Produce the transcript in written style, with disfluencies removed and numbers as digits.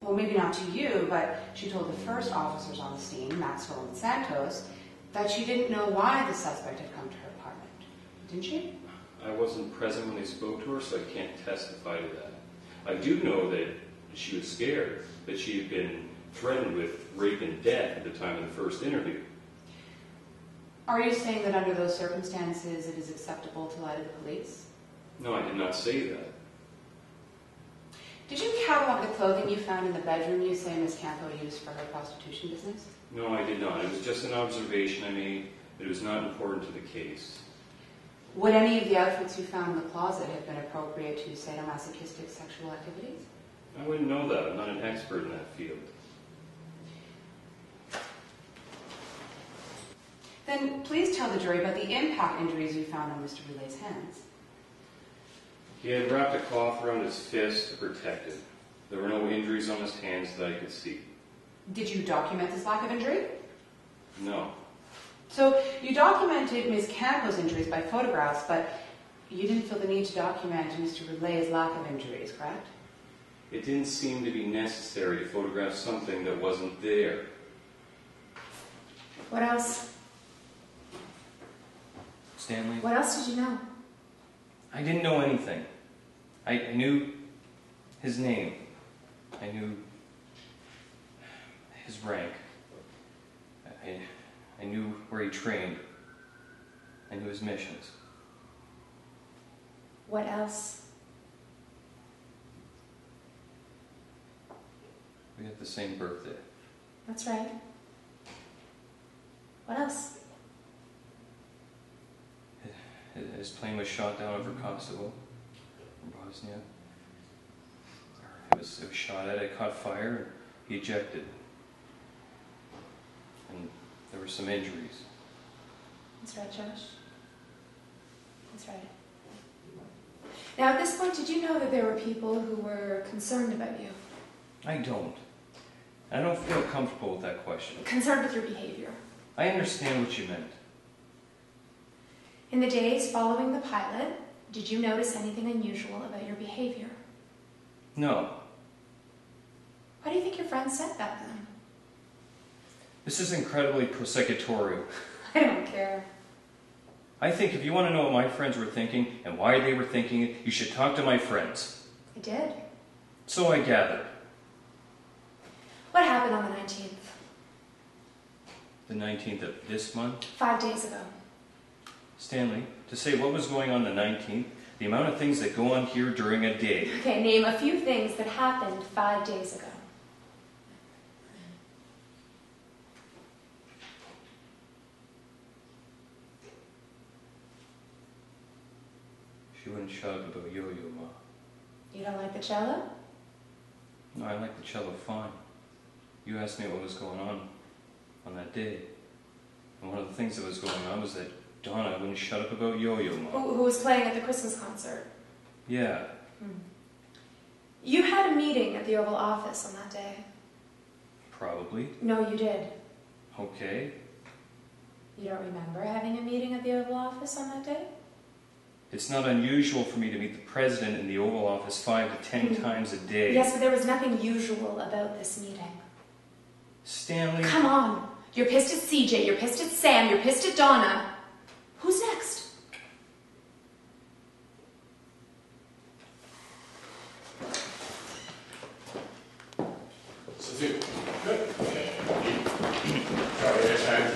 well, maybe not to you, but she told the first officers on the scene, Maxwell and Santos, that she didn't know why the suspect had come to her apartment. Didn't she? I wasn't present when they spoke to her, so I can't testify to that. I do know that she was scared, that she had been threatened with rape and death at the time of the first interview. Are you saying that under those circumstances it is acceptable to lie to the police? No, I did not say that. Did you catalog the clothing you found in the bedroom you say Miss Campo used for her prostitution business? No, I did not. It was just an observation I made, but it was not important to the case. Would any of the outfits you found in the closet have been appropriate to sadomasochistic sexual activities? I wouldn't know that. I'm not an expert in that field. Then please tell the jury about the impact injuries you found on Mr. Roulet's hands. He had wrapped a cloth around his fist to protect it. There were no injuries on his hands that I could see. Did you document this lack of injury? No. So you documented Ms. Campo's injuries by photographs, but you didn't feel the need to document Mr. Roulet's lack of injuries, correct? It didn't seem to be necessary to photograph something that wasn't there. What else? Stanley? What else did you know? I didn't know anything. I knew his name. I knew his rank. I knew where he trained. I knew his missions. What else? We had the same birthday. That's right. What else? His plane was shot down over Kosovo, in Bosnia. It was shot at, it caught fire, and he ejected. And there were some injuries. That's right, Josh. That's right. Now, at this point, did you know that there were people who were concerned about you? I don't. I don't feel comfortable with that question. Concerned with your behavior? I understand what you meant. In the days following the pilot, did you notice anything unusual about your behavior? No. Why do you think your friends said that then? This is incredibly prosecutorial. I don't care. I think if you want to know what my friends were thinking and why they were thinking it, you should talk to my friends. I did. So I gather. What happened on the 19th? The 19th of this month? 5 days ago. Stanley, to say what was going on the 19th, the amount of things that go on here during a day. Okay, name a few things that happened 5 days ago. She wouldn't shut up about Yo-Yo, Ma. You don't like the cello? No, I like the cello fine. You asked me what was going on that day. And one of the things that was going on was that Donna wouldn't shut up about Yo-Yo, Ma. Who was playing at the Christmas concert? Yeah. You had a meeting at the Oval Office on that day. Probably. No, you did. Okay. You don't remember having a meeting at the Oval Office on that day? It's not unusual for me to meet the president in the Oval Office 5 to 10 times a day. Yes, but there was nothing usual about this meeting. Stanley... Come on. You're pissed at CJ, you're pissed at Sam, you're pissed at Donna. Who's next? Sophie. Good. Okay. Sorry,